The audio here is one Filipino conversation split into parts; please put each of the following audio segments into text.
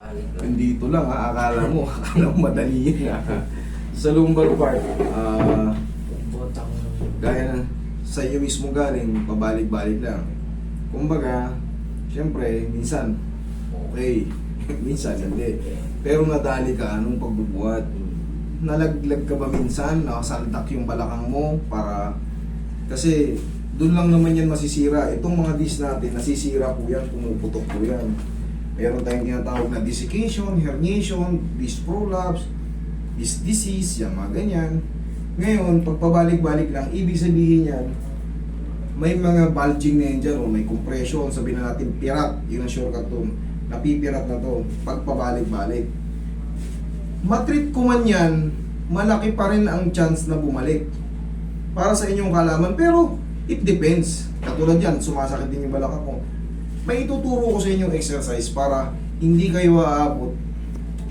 Nandito lang ha, akala mo, akala mo madali yun ha. Sa lumbar part, Botang. gaya ng sa iyo mismo galing, pabalik-balik lang. Kumbaga, syempre, minsan, okay. Minsan, hindi. Pero nadali ka nung pagbubuhat. Nalaglag ka ba minsan? Nakasaldak yung balakang mo para... Kasi, doon lang naman yan masisira. Itong mga disc natin, nasisira po yan, pumuputok po yan. Meron tayong tinatawag na desiccation, herniation, disc prolapse, disc disease, yan mga ganyan. Ngayon, pag pabalik-balik lang, ibig sabihin yan, may mga bulging na yan dyan, o may compression, sabihin na natin pirat, yun ang shortcut doon, napipirat na to, pag pabalik-balik. Matreat ko man yan, malaki pa rin ang chance na bumalik. Para sa inyong kalaman, pero it depends. Katulad yan, sumasakit din yung balakang ko. May ituturo ko sa inyong exercise para hindi kayo aabot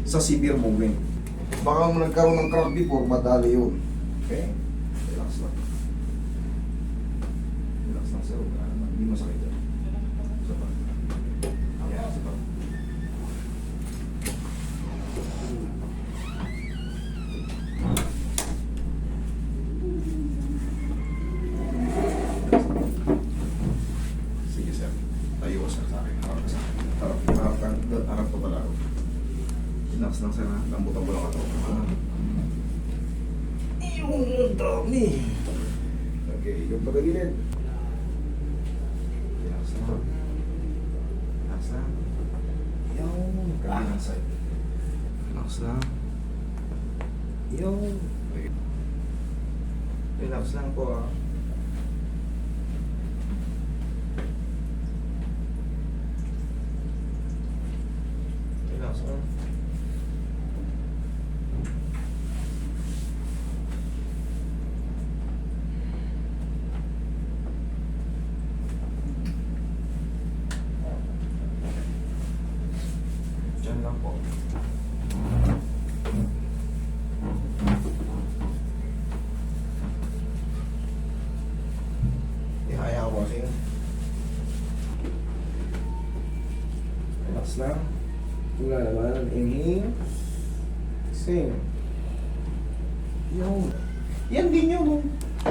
sa severe movement. Baka mo nagkaroon ng cramp before, madali yun. Okay? Relax lang. Relax lang sir. Hindi masakit yan. Isa pa. Ayan, isa pa. Sige sir. Tayo ka sir sa akin. Harap ka sa akin. Harap ka pala. Relax lang sir ha. Lambutan mo lang ka to. Yung dami. Okay, yung pagkagilid. Relax lang. Relax lang. Yung kabilang side. Relax lang. Yung. Okay. Relax lang po ah. Relax lang. Diyan lang po. Ihaya ko kasi. Relax lang. Wala naman. Inhale. Exhale. Yun. Yan din yun. Oh.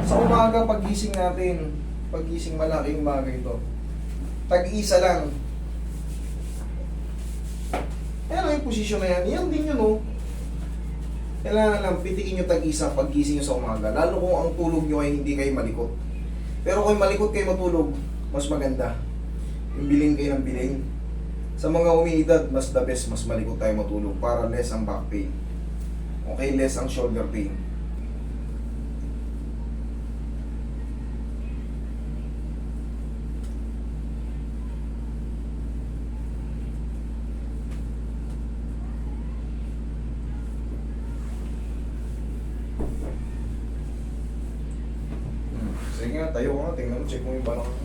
Sa umaga, paggising natin. Paggising malaking umaga ito. Tag-isa lang. Ano yung posisyon na yan? Yan din yun, oh. Kailangan lang, pitikin nyo tag-isa paggising nyo sa umaga. Lalo kung ang tulog nyo ay hindi kayo malikot. Pero kung malikot kayo matulog, mas maganda. Yung bilhin kayo ng bilhin. Sa mga umiidad, mas the best, mas malikot tayo matulog para less ang back pain. Okay, less ang shoulder pain. Sige nga, tayo ka nga. Tingnan mo, check mo yung balakang.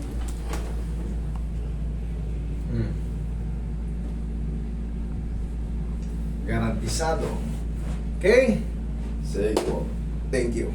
Garantisado. Okay? Sige po. Thank you.